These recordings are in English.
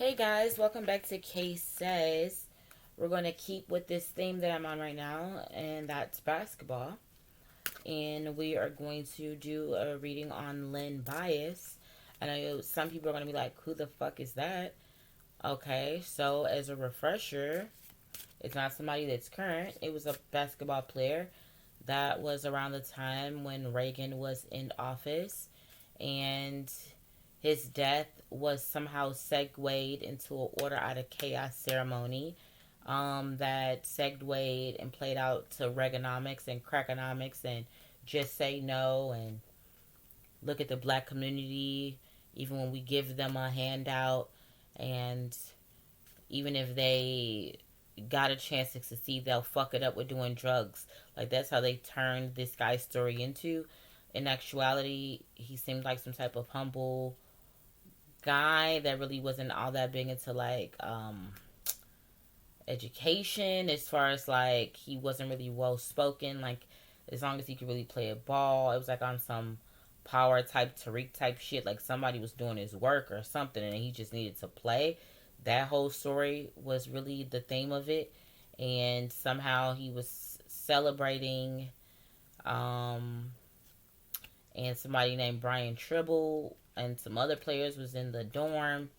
Hey guys, welcome back to Kay Says. We're going to keep with this theme that I'm on right now, and that's basketball. And we are going to do a reading on Len Bias. I know some people are going to be like, who the fuck is that? Okay, so as a refresher, it's not somebody that's current. It was a basketball player that was around the time when Reagan was in office. And his death was somehow segued into an order out of chaos ceremony that segued and played out to Reaganomics and Crackonomics and just say no and look at the black community even when we give them a handout, and even if they got a chance to succeed, they'll fuck it up with doing drugs. Like, that's how they turned this guy's story into. In actuality, he seemed like some type of humble guy that really wasn't all that big into like education, as far as like he wasn't really well spoken. Like, as long as he could really play a ball, it was like on some power type Tariq type shit, like somebody was doing his work or something and he just needed to play. That whole story was really the theme of it. And somehow he was celebrating, um and somebody named Brian Tribble and some other players was in the dorm,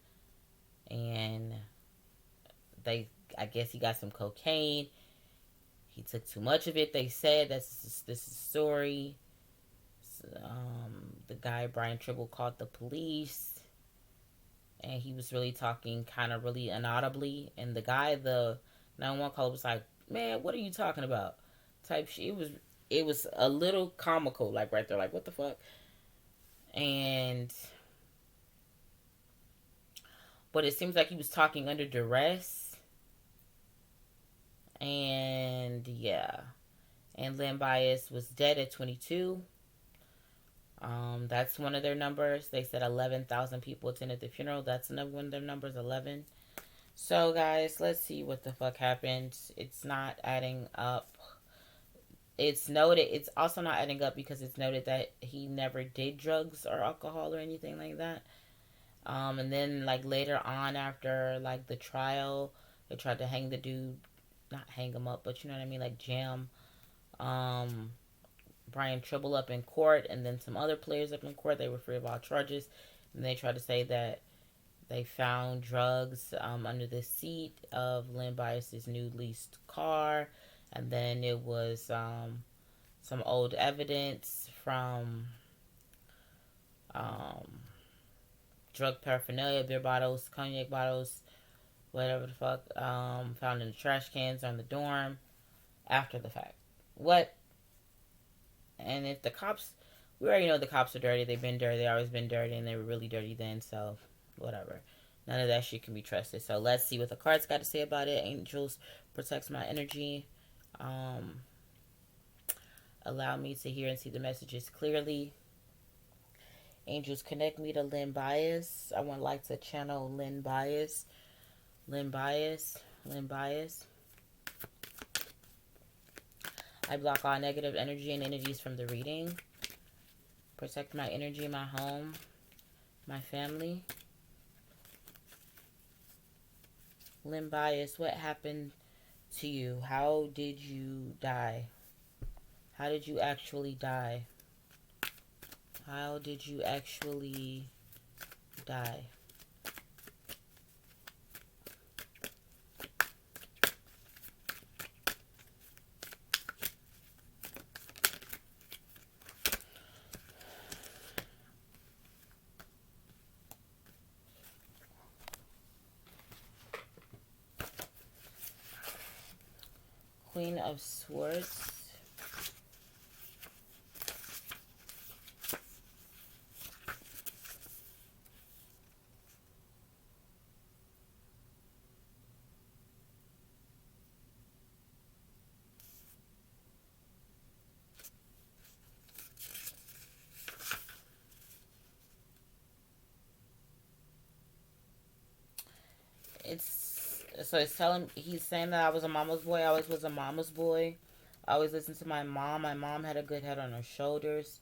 and they, I guess he got some cocaine. He took too much of it, they said. This is a story. The guy Brian Tribble called the police, and he was really talking kind of really inaudibly. And the guy, the 911 caller, was like, "Man, what are you talking about?" Type shit. It was a little comical, like right there, like what the fuck. And but it seems like he was talking under duress, and yeah. And Len Bias was dead at 22. That's one of their numbers. They said 11,000 people attended the funeral. That's another one of their numbers, 11. So, guys, let's see what the fuck happened. It's not adding up. It's noted. It's also not adding up because it's noted that he never did drugs or alcohol or anything like that. And then, like, later on, after, like, the trial, they tried to hang the dude. Not hang him up, but you know what I mean? Like, jam um, Brian Tribble up in court, and then some other players up in court. They were free of all charges, and they tried to say that they found drugs under the seat of Len Bias's new leased car, and then it was some old evidence from um, drug paraphernalia, beer bottles, cognac bottles, whatever the fuck, found in the trash cans on the dorm after the fact. What? And if the cops, we already know the cops are dirty. They've been dirty. They always been dirty, and they were really dirty then. So, whatever. None of that shit can be trusted. So let's see what the cards got to say about it. Angels protects my energy. Um, Allow me to hear and see the messages clearly. Angels connect me to Len Bias. I would like to channel Len Bias. Len Bias. Len Bias. I block all negative energy and energies from the reading. Protect my energy, my home, my family. Len Bias, what happened to you? How did you die? How did you actually die? How did you actually die? Queen of Swords. It's telling, he's saying that I was a mama's boy. I always was a mama's boy. I always listened to my mom. My mom had a good head on her shoulders.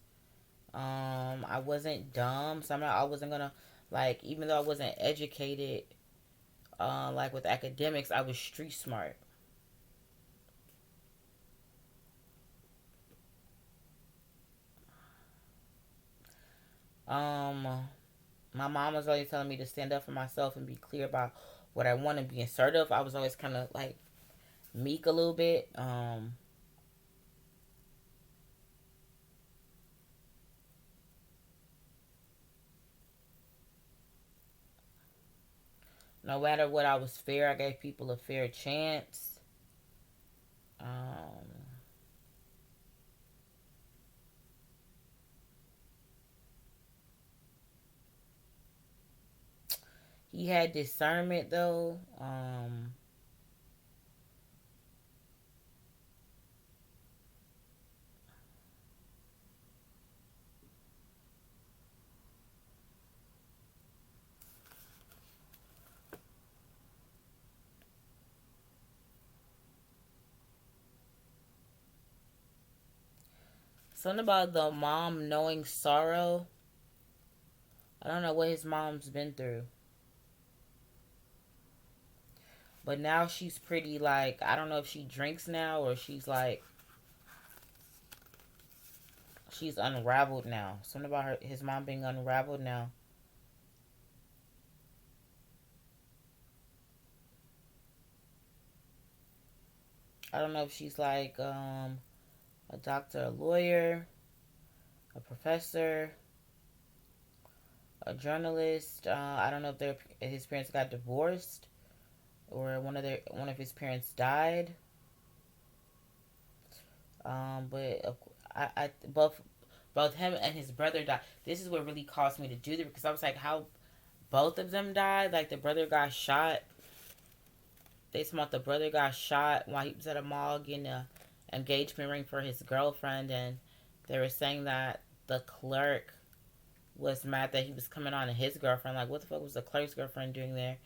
I wasn't dumb, so I wasn't gonna, like, even though I wasn't educated, like with academics, I was street smart. Um, my mom was always telling me to stand up for myself and be clear about what I want to be assertive. I was always kind of like meek a little bit. No matter what, I was fair. I gave people a fair chance. Um, he had discernment though. Something about the mom knowing sorrow. I don't know what his mom's been through. But now she's pretty like, I don't know if she drinks now or she's like, she's unraveled now. Something about his mom being unraveled now. I don't know if she's like a doctor, a lawyer, a professor, a journalist. I don't know if his parents got divorced or one of his parents died. But both him and his brother died. This is what really caused me to do this because I was like, how both of them died? Like the brother got shot. They thought the brother got shot while he was at a mall getting a engagement ring for his girlfriend, and they were saying that the clerk was mad that he was coming on to his girlfriend. Like, what the fuck was the clerk's girlfriend doing there?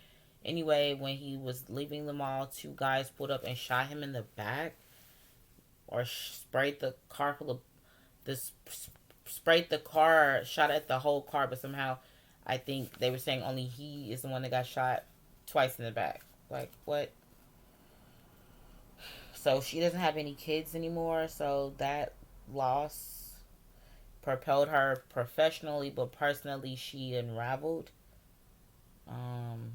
Anyway, when he was leaving the mall, two guys pulled up and shot him in the back, or sprayed the car full of this, sprayed the car, shot at the whole car, but somehow I think they were saying only he is the one that got shot twice in the back. Like, what? So she doesn't have any kids anymore, so that loss propelled her professionally, but personally she unraveled. Um,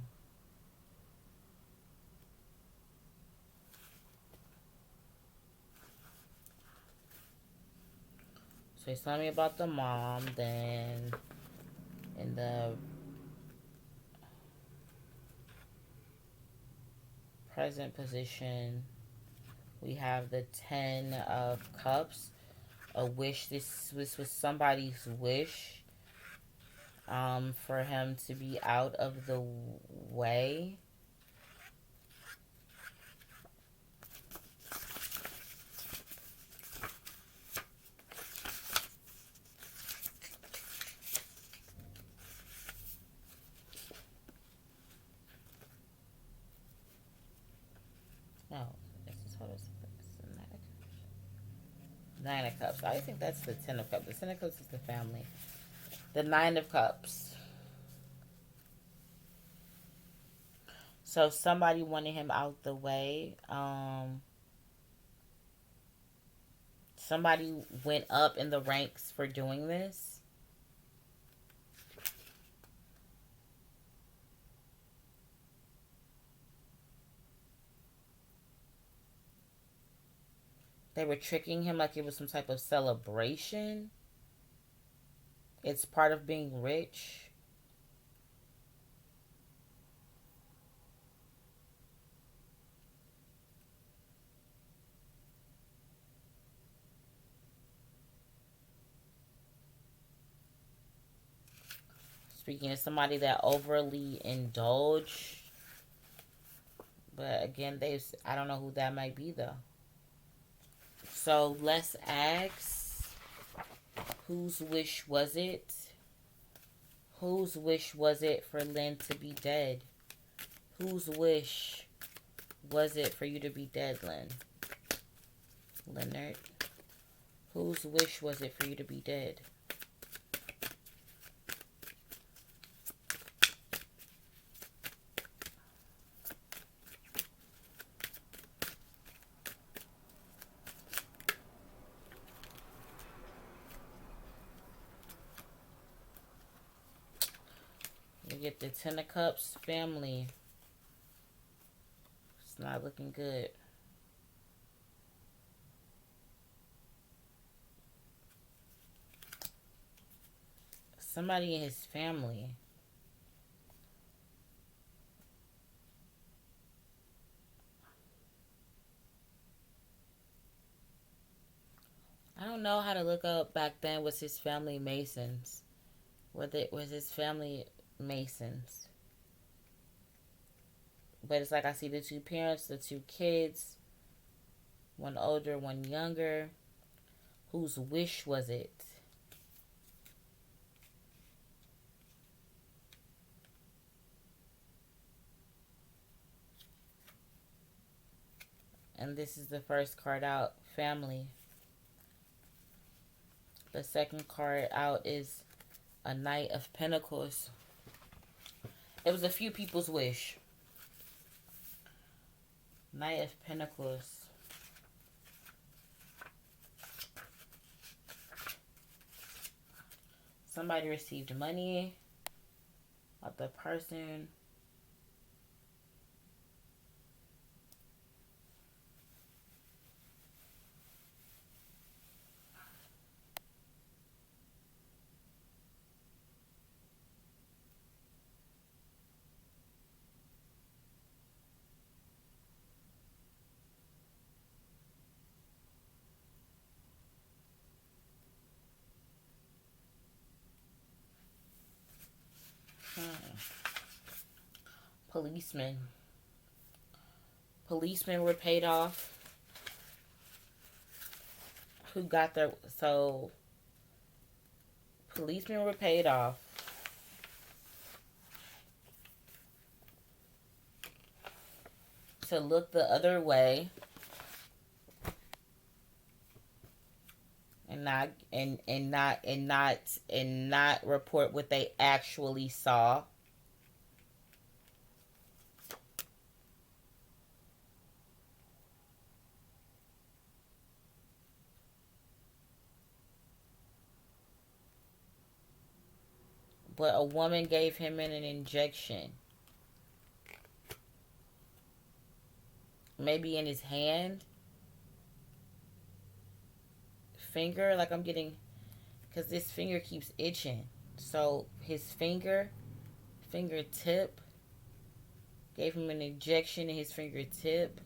so he's telling me about the mom, then in the present position we have the 10 of cups. A wish. This was somebody's wish for him to be out of the way. No, this is how this is. Nine of Cups. I think that's the Ten of Cups. The Ten of Cups is the family. The Nine of Cups. So somebody wanted him out the way. Somebody went up in the ranks for doing this. They were tricking him like it was some type of celebration. It's part of being rich. Speaking of somebody that overly indulged. But again, I don't know who that might be though. So let's ask, whose wish was it? Whose wish was it for Lynn to be dead? Whose wish was it for you to be dead, Lynn? Lenard. Whose wish was it for you to be dead? get the Ten of Cups family. It's not looking good. Somebody in his family. I don't know how to look up back then. Was his family Masons? Was his family Masons? But it's like I see the two parents, the two kids, one older, one younger. Whose wish was it? And this is the first card out, family. The second card out is a Knight of Pentacles. It was a few people's wish. Knight of Pentacles. Somebody received money. Not the person. Policemen. Policemen were paid off. Who got their... So, policemen were paid off. To look the other way. And not report what they actually saw. But a woman gave him an injection. Maybe in his hand. Finger. Like I'm getting... Because this finger keeps itching. So his fingertip. Gave him an injection in his fingertip.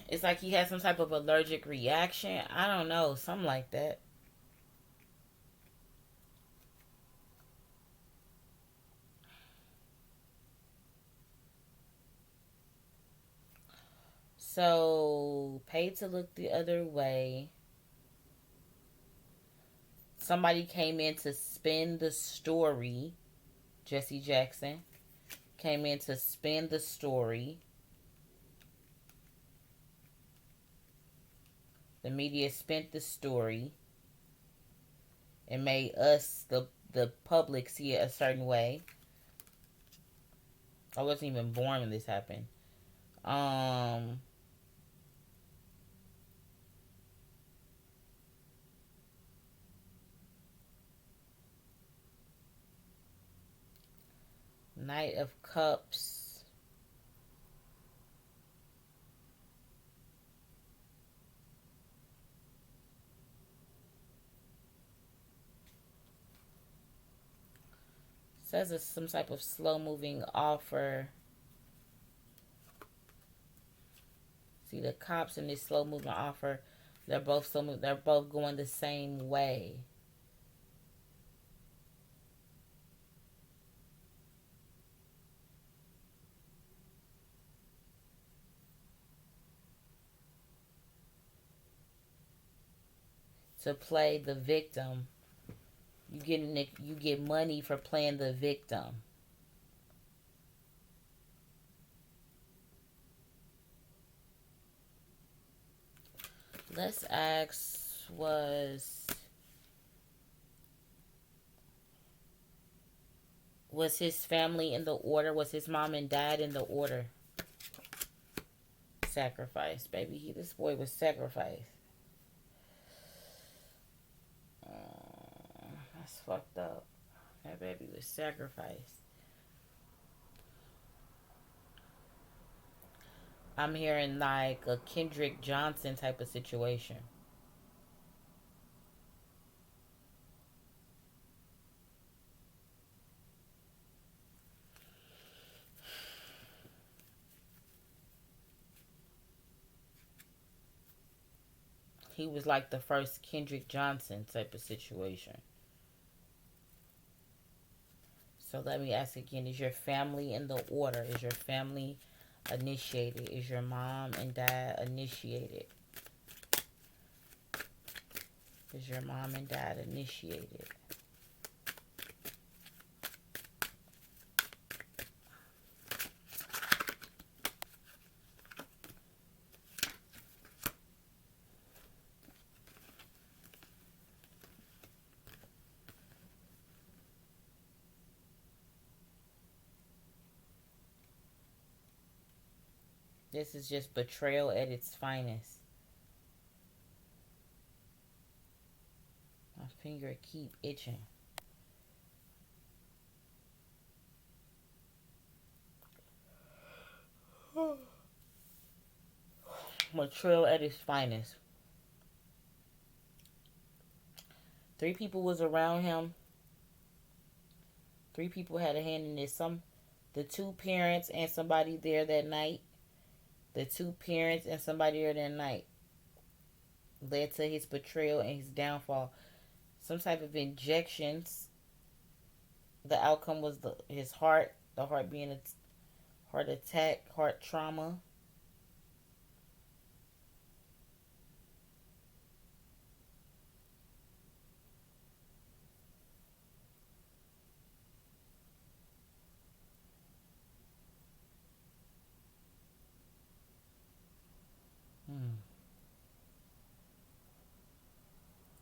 It's like he had some type of allergic reaction. I don't know. Something like that. So, paid to look the other way. Somebody came in to spin the story. Jesse Jackson came in to spin the story. The media spent the story and made us, the public, see it a certain way. I wasn't even born when this happened. Knight of Cups. Says it's some type of slow-moving offer. See the cops and this slow-moving offer. They're both slow. They're both going the same way. To play the victim. You get money for playing the victim. Let's ask, Was his family in the order? Was his mom and dad in the order? Sacrifice, baby. This boy was sacrificed. That's fucked up. That baby was sacrificed. I'm hearing like a Kendrick Johnson type of situation. He was like the first Kendrick Johnson type of situation. So let me ask again, is your family in the order? Is your family initiated? Is your mom and dad initiated? Is your mom and dad initiated? This is just betrayal at its finest. My finger keep itching. Betrayal at its finest. 3 people was around him. 3 people had a hand in this. The 2 parents and somebody there that night. The 2 parents and somebody there that night led to his betrayal and his downfall. Some type of injections. The outcome was his heart. The heart being a heart attack, heart trauma.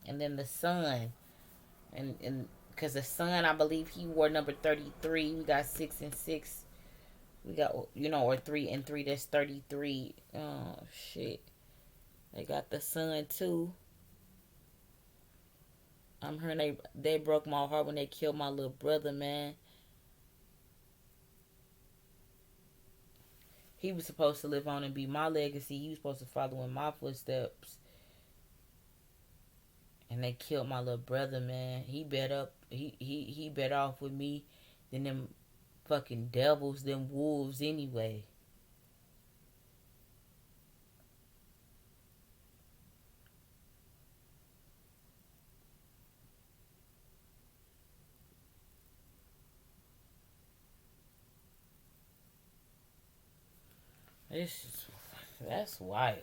And then the son, and because the son, I believe he wore number 33. We got 6 and 6. We got, or 3 and 3. That's 33. Oh shit! They got the son too. I'm hearing they broke my heart when they killed my little brother, man. He was supposed to live on and be my legacy. He was supposed to follow in my footsteps. And they killed my little brother, man. He bet off with me than them fucking devils, them wolves anyway. That's wild.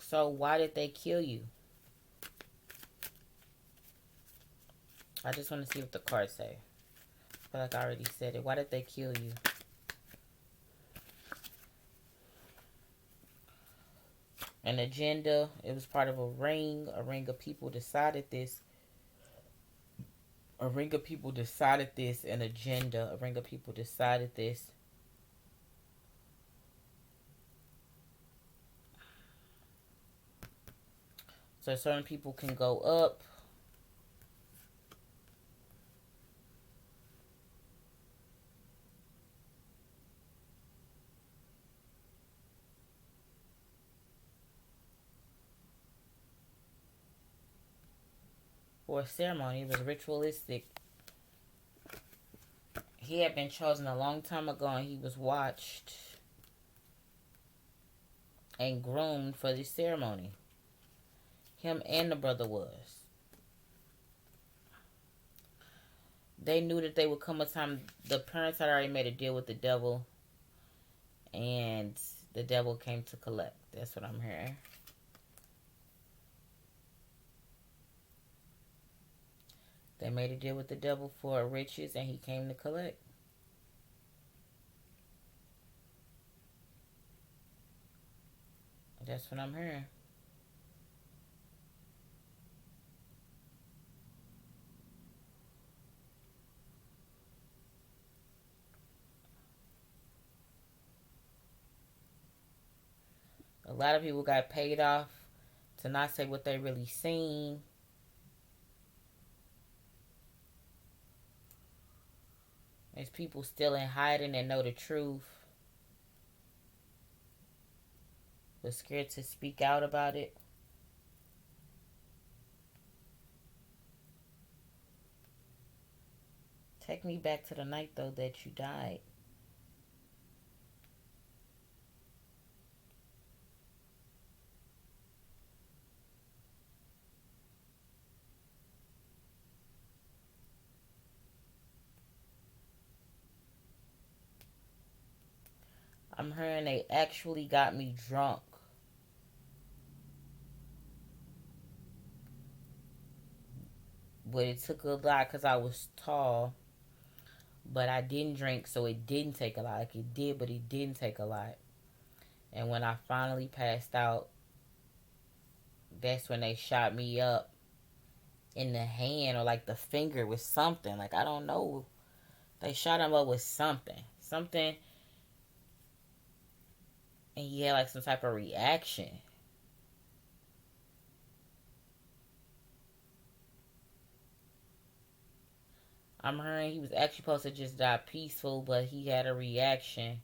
So why did they kill you? I just want to see what the cards say. I feel like I already said it. Why did they kill you? An agenda. It was part of a ring. A ring of people decided this. A ring of people decided this. An agenda. A ring of people decided this. So certain people can go up. For a ceremony. It was ritualistic. He had been chosen a long time ago and he was watched and groomed for this ceremony. Him and the brother was. They knew that they would come a time. The parents had already made a deal with the devil. And the devil came to collect. That's what I'm hearing. They made a deal with the devil for riches and he came to collect. That's what I'm hearing. lot of people got paid off to not say what they really seen. There's people still in hiding and know the truth, but scared to speak out about it. Take me back to the night, though, that you died. I'm hearing they actually got me drunk. But it took a lot because I was tall. But I didn't drink, so it didn't take a lot. Like it did, but it didn't take a lot. And when I finally passed out, that's when they shot me up in the hand or like the finger with something. Like I don't know. They shot him up with something. Something. And he had like some type of reaction. I'm hearing he was actually supposed to just die peaceful, but he had a reaction.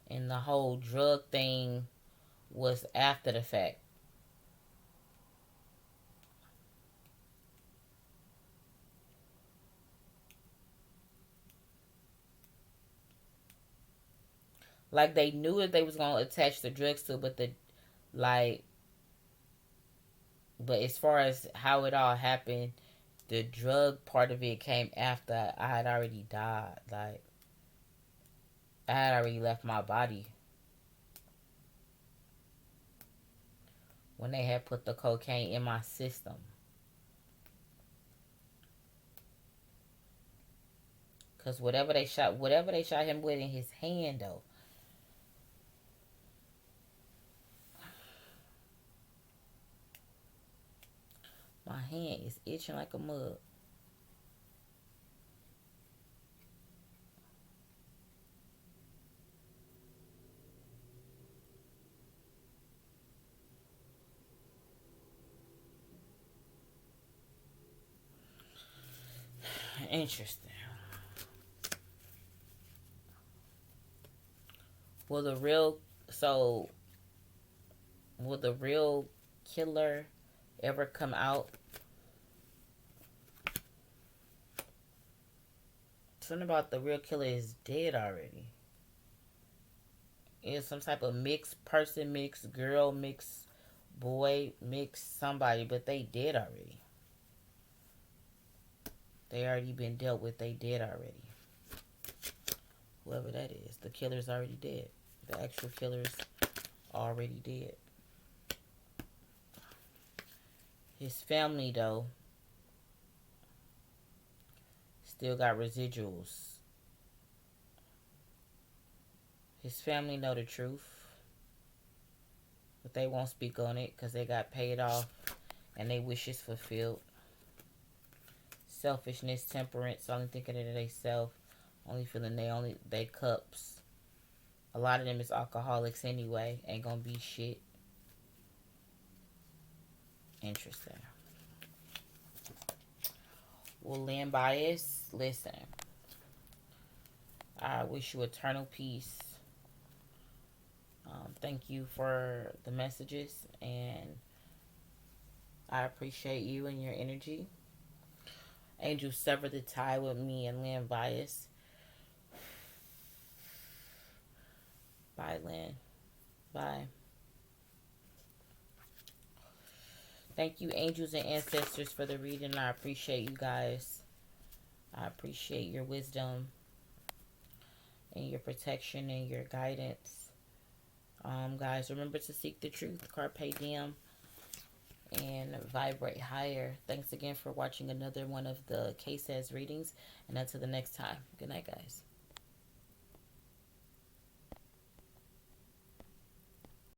And the whole drug thing was after the fact. Like they knew that they was gonna attach the drugs to it, but like but as far as how it all happened, the drug part of it came after I had already died. Like I had already left my body when they had put the cocaine in my system. Cause whatever they shot him with in his hand though. My hand is itching like a mug. Interesting. Will the real so will the real killer ever come out? Something about the real killer is dead already. It's some type of mixed person, mixed girl, mixed boy, mixed somebody, but they dead already. They already been dealt with. They dead already. Whoever that is, the killer's already dead. The actual killer's already dead. His family, though, still got residuals. His family know the truth, but they won't speak on it because they got paid off and they wishes fulfilled. Selfishness, temperance, only thinking of themselves, only feeling they cups. A lot of them is alcoholics anyway. Ain't gonna be shit. Interesting. Well, land bias, listen. I wish you eternal peace. Thank you for the messages, and I appreciate you and your energy. Angel, sever the tie with me and land bias. Bye, Lynn. Bye. Thank you, angels and ancestors, for the reading. I appreciate you guys. I appreciate your wisdom and your protection and your guidance. Guys, remember to seek the truth. Carpe diem. And vibrate higher. Thanks again for watching another one of the K-Says readings. And until the next time. Good night, guys.